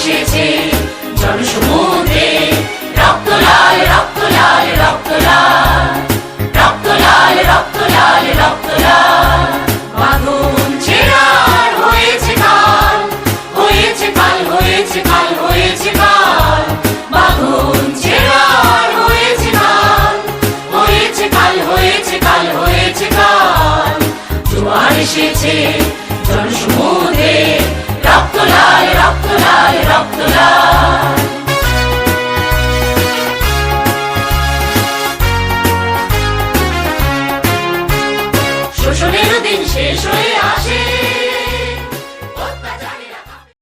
এসেছে জনসমুদ্রে, রক্ত লাল রক্ত লাল রক্ত লাল, রক্ত লাল রক্ত লাল রক্ত লাল। বাঁধন ছেঁড়ার হয়েছে কাল, হয়েছে কাল, হয়েছে কাল, হয়েছে কাল। বাঁধন ছেঁড়ার হয়েছে কাল, হয়েছে কাল, হয়েছে কাল, হয়েছে কাল। জোয়ার এসেছে জনসমুদ্রে, রক্ত লাল রক্ত লাল রক্ত লাল। শোষণের দিন শেষ হয়ে আসে,